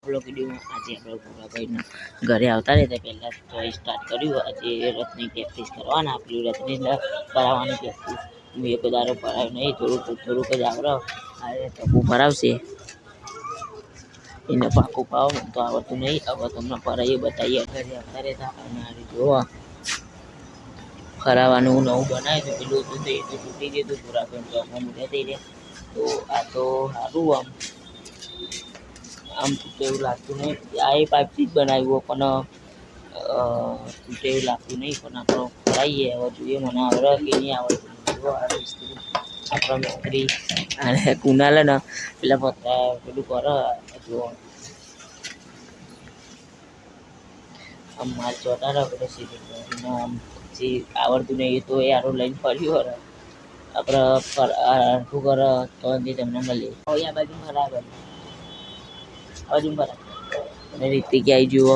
Blog વિડીયોમાં આજે આપણે ભૂરાભાઈના ઘરે આવતા રહેતા પહેલાં તો સ્ટાર્ટ કર્યું. આજે રથની પ્રેક્ટિસ કરવાના આપણી રથની કરાવવાની પ્રેક્ટિસ. હું એક દારો ભરાયું નહીં, થોડુંક જ આવડે. આજે ટપુ ભરાવશે, એને પાકું પાવ તો આવડતું નહીં. હવે તમને ફરાઈએ બતાવીએ. ઘરે આવતા રહેતા અને આજે જોવા ફરાવાનું નવું બનાવ્યું હતું. પેલું હતું તો એ તો તૂટી ગયું હતું. ભૂરાભાઈ ચોકમાં મૂક્યા થઈ રહ્યા. તો આ તો સારું આમ તૂટે એવું લાગતું નહીં. આ એ પાઇપથી જ બનાવ્યું પણ તૂટે એવું લાગતું નહીં. પણ આપણે ફરાઈએ. હવે જોઈએ મને આવડે કે નહીં આવડતું. આપણા મિસ્ત્રી અને કુનાલ ને પેલા પત્તા પેલું કરે જો આમ માલ ચોટાડે પેલો સીધું આમ જે આવડતું નહીં એ તો એ આરો લઈને ફર્યું. આપણે શું કરે તો તમને મળીએ. હવે આ બાજુ બરાબર હજુ બરાબર અને રીતિક આવી જુઓ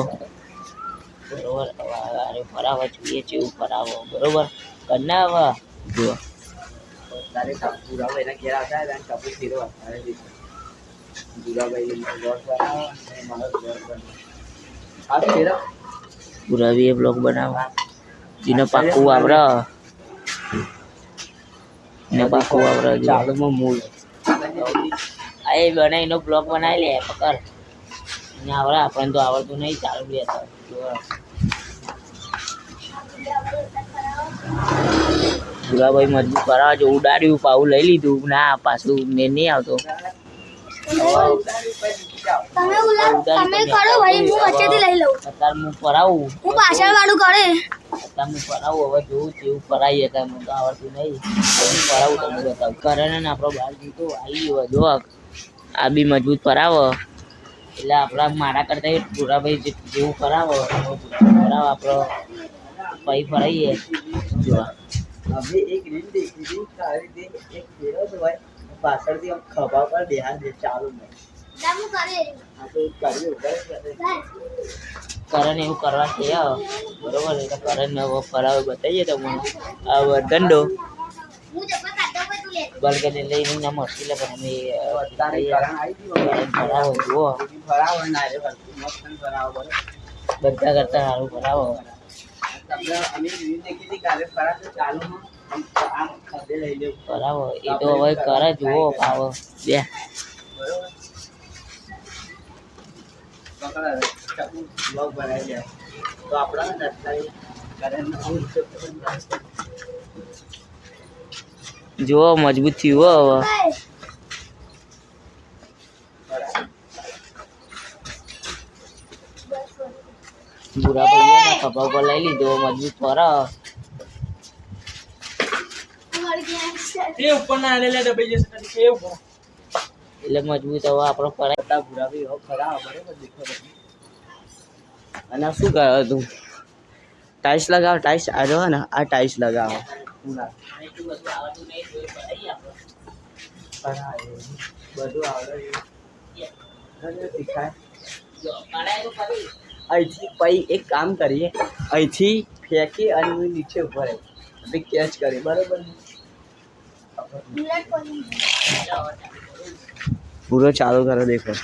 બરોબર. અરે ફરાવા જોઈએ છે એવું ફરાવો બરોબર કરના હવે જુઓ પુરાવી એ બ્લોગ બનાવવા જેને પાકું આવડે ને પાકું આવડે ચાલુમાં મૂળ આ એ બનાવીનો બ્લોગ બનાવી લે પકડ ને આવડે. આપણને તો આવડતું નહીં. ચાલુ બે ભૂરાભાઈ મજબૂત કરાવવા જો ઉડાડ્યું પાવું લઈ લીધું. ના પાછું મેં નહીં આવતો. ફરાવું હું પાછળ વાળું કરે તમે ફરાવું. હવે જોવું એવું ફરાઈએ તમે તો આવડતું નહીં. ફરાવું તમને બતાવું. કરે ને આપણો બાર જીતો આવી ગયો. જો આ બી મજબૂત ફરાવો એટલે આપણા મારા કરતા ભૂરાભાઈ જેવું ફરાવો ફરાવો આપણો પછી ફરાઈએ. જો એક રીલ દેખી હતી એક ફેરો તો ભાઈ પાછળથી ખભા પર બેહાર દે ચાલુ કરણ એવું કરવા છે બરોબર. એટલે કરણ ફરાવે બતાવીએ તમને આ વર્ગંડો બર્ગરને લઈને ના મુશ્કેલ પણ અમે ફરાવો જુઓ બધા કરતા સારું ફરાવો. ફરાવો એ તો હવે કરે જુઓ પાવો બે જુઓ મજબૂત થયું હવે. બુરા ભાઈ ખભા ઉપર લઈ લીધો મજબૂત ફરા એટલે મજબૂત હવે આપણો ફરાય. બુરા ભાઈ ખરા બરોબર દેખો. અને શું કરે તું ટાઈલ્સ લગાવ. ટાઈલ્સ આ જો ને આ ટાઈલ્સ લગાવો બધું આવડે શીખાય. અહીંથી પછી એક કામ કરીએ અહીંથી ફેંકી અને નીચે ઉભા રહે કેચ કરી બરાબર. પૂરો ચાલુ કરો દેખો.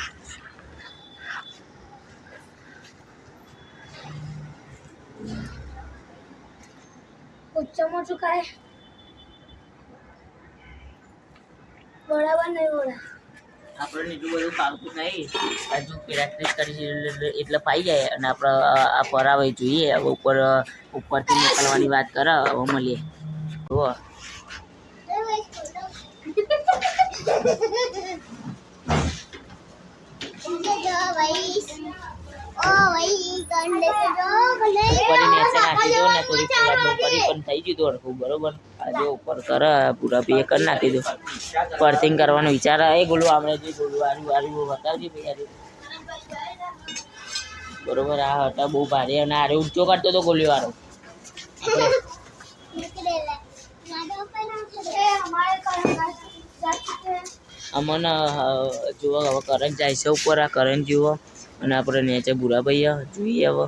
ચુકાય બરાબર નહીં બોલા આપણને એટલું બધું ફાવતું નહીં. હજુ પ્રેક્ટિસ કરી એટલે પાઈ જાય. અને આપણે આ ફરાવે જોઈએ. હવે ઉપરથી નીકળવાની વાત કરે. હવે મળીએ જુઓ નાખી દો ને થોડી પણ થઈ ગયું હતું બરોબર. આજે ઉપર કરે પૂરા પીએ કરી નાખી દો. પરથિંગ કરવાનો વિચાર એ ગોલું આપણે જે ગોલું વાળું બતાવજે ભાઈ બરોબર. આ હતા બહુ ભારે અને આરે ઊંચો કરતો હતો ગોલી વાળો. અમને જુઓ હવે કરંટ જાય છે ઉપર. આ કરંટ જુઓ અને આપણે નીચે બુરા ભાઈ જોઈએ હવે.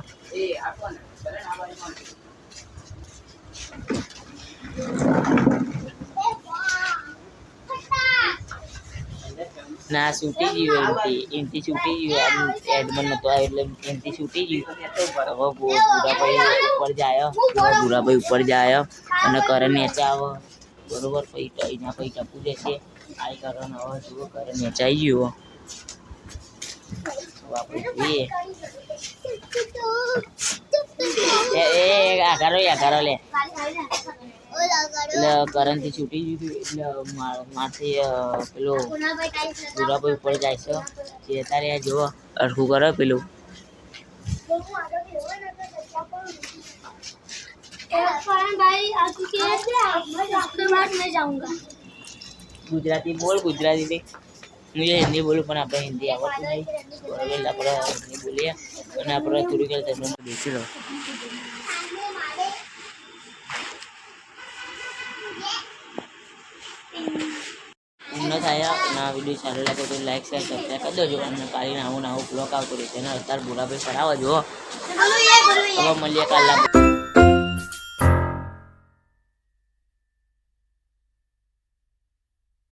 ના છૂટી ગયું એમથી છૂટી ગયું આમ એડમન નતો આવ્યો એટલે એમથી છૂટી ગયું હવે ભૂરાભાઈ ઉપર જાય ભૂરાભાઈ ઉપર જાય અને કરણ નેચા આવે બરોબર પછી એના પછી ટપુ જશે આ કરણ હવે જુઓ કરણ નેચાઈ ગયું હવે આપણે જોઈએ આકારો લે એટલે કરણથી છૂટી ગયું એટલે મારથી પેલો ભૂરાભાઈ ઉપર જાય છે જે તારે જુઓ અડખું કરે પેલું ગુજરાતી બોલ ગુજરાતી में मुझे हिंदी बोलूँ પણ આપણે હિન્દી આવડતું નહીં બરોબર આપણે હિન્દી બોલીએ અને આપણે થોડી ઘણી તમને બેસી રહો ન થાય અને આ વિડીયો સારો લાગે તો લાઈક શેર સબસ્ક્રાઈબ કરી દેજો અને કાલે આવું બ્લોગ આવતો રહેશે અને અત્યારે ભૂરાભાઈ કરાવો જુઓ હવે મળીએ કાલે